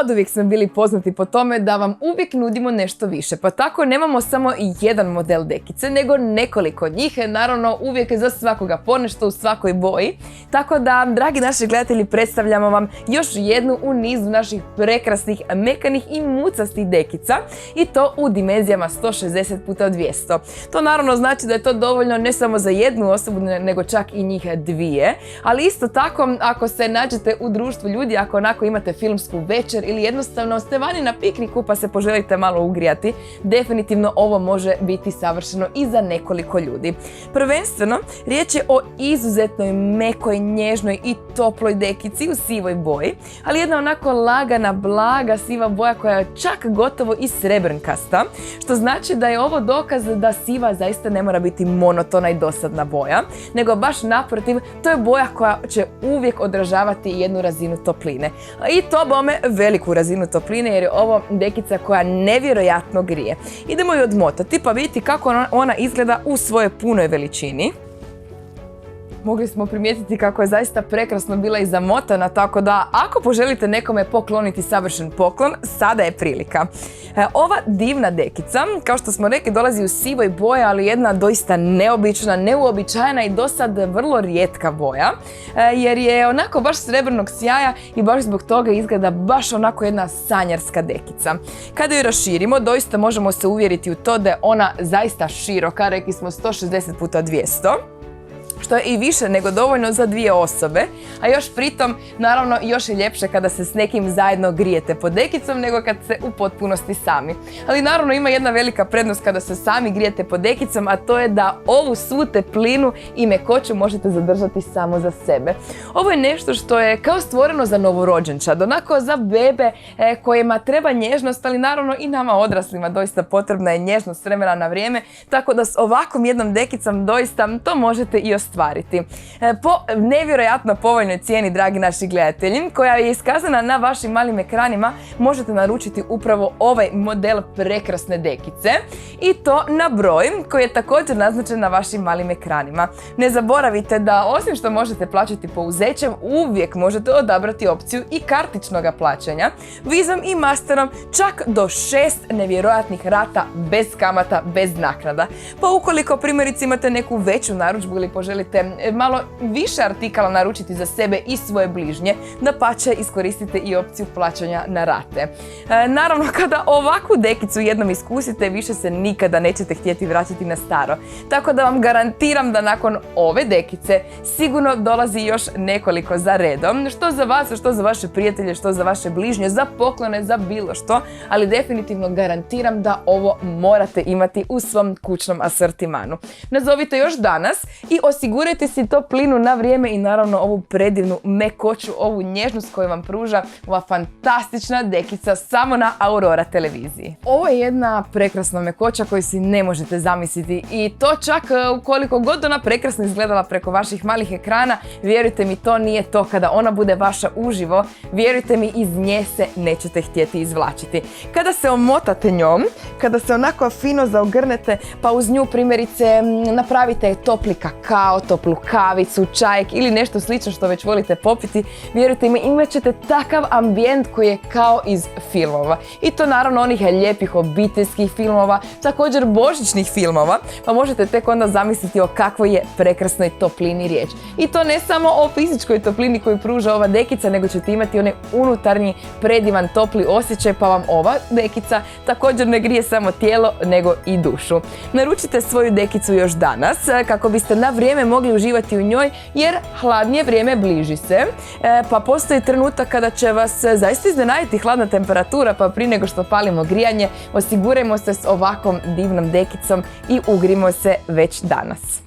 Oduvijek smo bili poznati po tome da vam uvijek nudimo nešto više, pa tako nemamo samo jedan model dekice, nego nekoliko njih, naravno uvijek za svakoga ponešto u svakoj boji. Tako da, dragi naši gledatelji, predstavljamo vam još jednu u nizu naših prekrasnih, mekanih i mucastih dekica, i to u dimenzijama 160x200. To naravno znači da je to dovoljno ne samo za jednu osobu, nego čak i njih dvije, ali isto tako ako se nađete u društvu ljudi, ako onako imate filmsku večer ili jednostavno ste vani na pikniku pa se poželite malo ugrijati, definitivno ovo može biti savršeno i za nekoliko ljudi. Prvenstveno, riječ je o izuzetnoj mekoj, nježnoj i toploj dekici u sivoj boji, ali jedna onako lagana, blaga siva boja koja je čak gotovo i srebrnkasta, što znači da je ovo dokaz da siva zaista ne mora biti monotona i dosadna boja, nego baš naprotiv, to je boja koja će uvijek odražavati jednu razinu topline. I to bome veliku razinu topline, jer je ovo dekica koja nevjerojatno grije. Idemo ju odmotati pa vidjeti kako ona izgleda u svojoj punoj veličini. Mogli smo primijetiti kako je zaista prekrasno bila i zamotana, tako da ako poželite nekome pokloniti savršen poklon, sada je prilika. Ova divna dekica, kao što smo rekli, dolazi u sivoj boji, ali jedna doista neobična, neuobičajena i dosad vrlo rijetka boja, jer je onako baš srebrnog sjaja i baš zbog toga izgleda baš onako jedna sanjarska dekica. Kada ju raširimo, doista možemo se uvjeriti u to da je ona zaista široka, rekli smo 160x200. Što je i više nego dovoljno za dvije osobe, a još pritom, naravno, još je ljepše kada se s nekim zajedno grijete pod dekicom nego kad se u potpunosti sami. Ali naravno ima jedna velika prednost kada se sami grijete pod dekicom, a to je da ovu svu teplinu i mekoću možete zadržati samo za sebe. Ovo je nešto što je kao stvoreno za novorođenčad, onako za bebe kojima treba nježnost, ali naravno i nama odraslima doista potrebna je nježnost s vremena na vrijeme, tako da s ovakvom jednom dekicom doista to možete i ostvariti. Po nevjerojatno povoljnoj cijeni, dragi naši gledatelji, koja je iskazana na vašim malim ekranima, možete naručiti upravo ovaj model prekrasne dekice, i to na broj koji je također naznačen na vašim malim ekranima. Ne zaboravite da osim što možete plaćati pouzećem, uvijek možete odabrati opciju i kartičnog plaćanja, Vizom i Masterom, čak do 6 nevjerojatnih rata bez kamata, bez naknada. Pa ukoliko primjerice imate neku veću narudžbu ili poželite malo više artikala naručiti za sebe i svoje bližnje, dapače iskoristite i opciju plaćanja na rate. Naravno, kada ovakvu dekicu jednom iskusite, više se nikada nećete htjeti vraćati na staro. Tako da vam garantiram da nakon ove dekice sigurno dolazi još nekoliko za redom, što za vas, što za vaše prijatelje, što za vaše bližnje, za poklone, za bilo što, ali definitivno garantiram da ovo morate imati u svom kućnom asortimanu. Nazovite još danas i osigurajte si toplinu na vrijeme i naravno ovu predivnu mekoću, ovu nježnost koju vam pruža ova fantastična dekica samo na Aurora televiziji. Ovo je jedna prekrasna mekoća koju si ne možete zamisliti, i to čak ukoliko god ona prekrasno izgledala preko vaših malih ekrana, vjerujte mi, to nije to. Kada ona bude vaša uživo, vjerujte mi, iz nje se nećete htjeti izvlačiti. Kada se omotate njom, kada se onako fino zaogrnete, pa uz nju primjerice napravite topli kakao, toplu kavicu, čajek ili nešto slično što već volite popiti, vjerujte mi, imat ćete takav ambijent koji je kao iz filmova. I to naravno onih lijepih obiteljskih filmova, također božićnih filmova, pa možete tek onda zamisliti o kakvoj je prekrasnoj toplini riječ. I to ne samo o fizičkoj toplini koju pruža ova dekica, nego ćete imati onaj unutarnji predivan topli osjećaj, pa vam ova dekica također ne grije samo tijelo, nego i dušu. Naručite svoju dekicu još danas kako biste na vrijeme mogli uživati u njoj, jer hladnije vrijeme bliži se, pa postoji trenutak kada će vas zaista iznenaditi hladna temperatura, pa prije nego što palimo grijanje, osigurajmo se s ovakvom divnom dekicom i ugrimo se već danas.